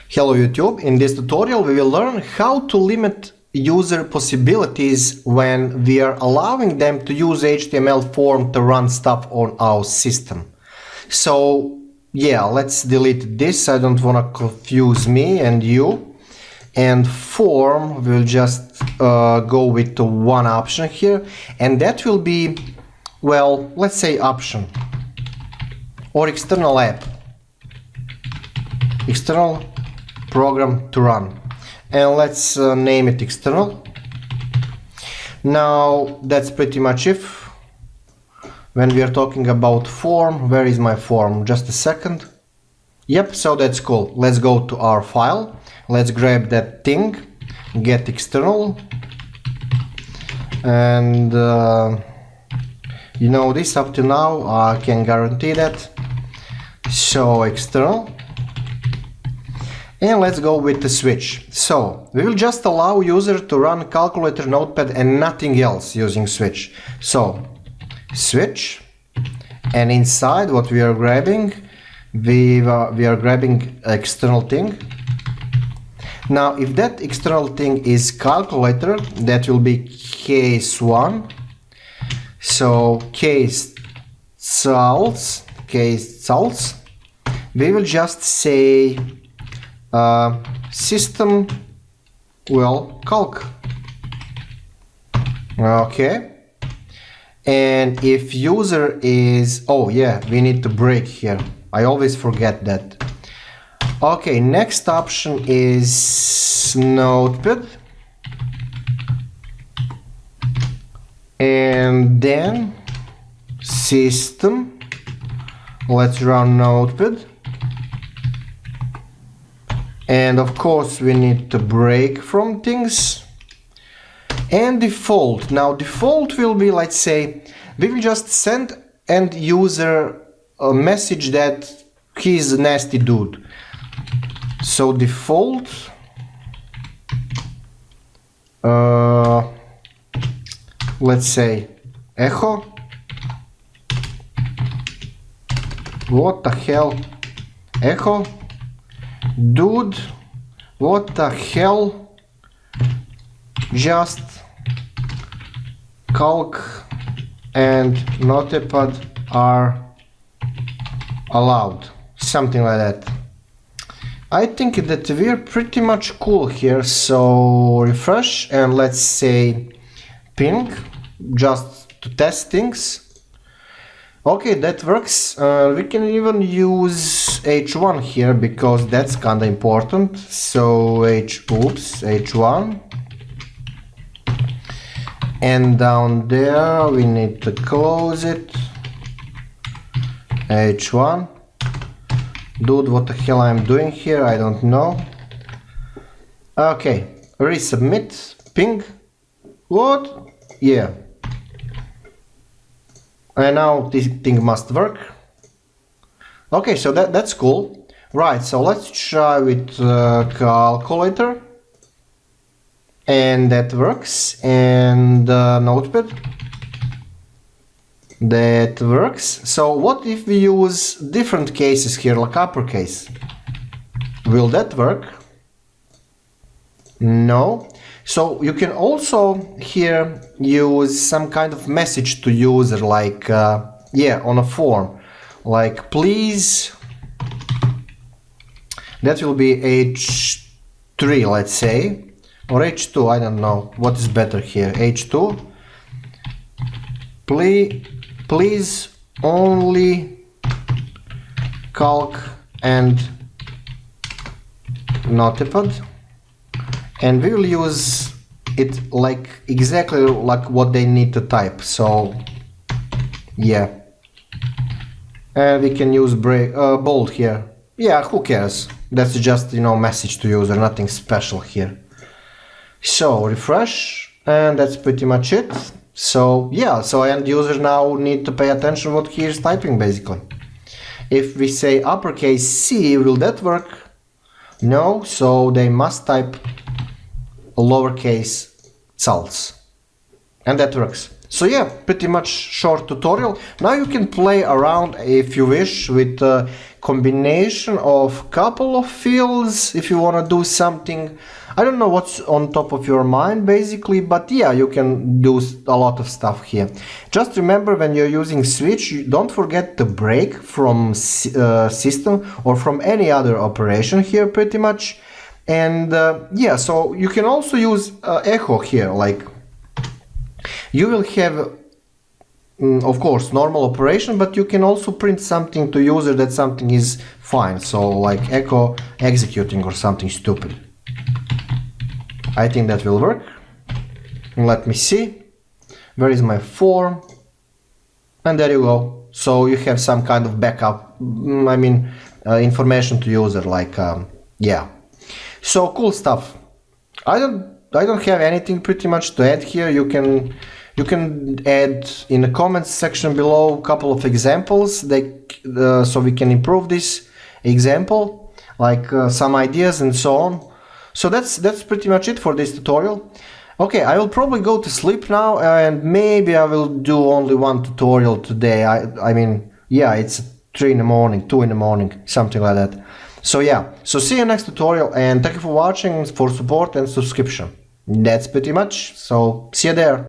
Hello YouTube, in this tutorial we will learn how to limit user possibilities when we are allowing them to use HTML form to run stuff on our system. So yeah, let's delete this, I don't want to confuse me and you. And form, we'll just go with one option here, and that will be, well, let's say option or external app, external program to run, and let's name it external. Now that's pretty much it. When we are talking about form, where is my form? Just a second. Yep, so that's cool. Let's go to our file, let's grab that thing, get external, and you know this up to now, I can guarantee that. So external, and let's go with the switch. So we will just allow user to run calculator, notepad and nothing else using switch. So switch, and inside what we are grabbing, we are grabbing external thing. Now if that external thing is calculator, that will be case 1. So case salts, we will just say system, well, calc. Okay. And if user is, oh yeah, we need to break here, I always forget that. Okay, next option is notepad, and then system, let's run notepad, and of course we need to break from things, and default. Now default will be, let's say, we will just send end user a message that he's a nasty dude. So default, let's say echo, what the hell, echo, dude, what the hell, just calc and notepad are allowed, something like that. I think that we're pretty much cool here, so refresh and let's say ping, just to test things. Okay, that works. We can even use h1 here because that's kinda important. So h1, and down there we need to close it, h1. Dude, what the hell I'm doing here, I don't know. Okay, resubmit, ping, what? Yeah. And now this thing must work. Okay, so that's cool. Right, so let's try with calculator. And that works. And notepad. That works. So what if we use different cases here, like uppercase? Will that work? No. So you can also here use some kind of message to user, like yeah, on a form, like please, that will be h3, let's say, or h2, I don't know what is better here, h2, please only calc and notepad, and we will use it like exactly like what they need to type. So yeah, and we can use bold here. Yeah, who cares, that's just, you know, message to user, nothing special here. So refresh, and that's pretty much it. So yeah, so end user now need to pay attention what he is typing basically. If we say uppercase C, will that work? No, so they must type lowercase salts, and that works. So yeah, pretty much short tutorial. Now you can play around if you wish with a combination of couple of fields if you want to do something. I don't know what's on top of your mind basically, but yeah, you can do a lot of stuff here. Just remember, when you're using switch, don't forget to break from system or from any other operation here pretty much. And yeah, so you can also use echo here, like you will have of course normal operation, but you can also print something to user that something is fine, so like echo executing or something stupid. I think that will work. Let me see, where is my form, and there you go. So you have some kind of backup, I mean information to user, like yeah, so cool stuff. I don't have anything pretty much to add here. You can add in the comments section below a couple of examples that so we can improve this example, like some ideas and so on. So that's pretty much it for this tutorial. Okay, I will probably go to sleep now, and maybe I will do only one tutorial today. I mean, yeah, it's 3 in the morning, 2 in the morning, something like that. So yeah, so see you next tutorial, and thank you for watching, for support and subscription. That's pretty much, so see you there.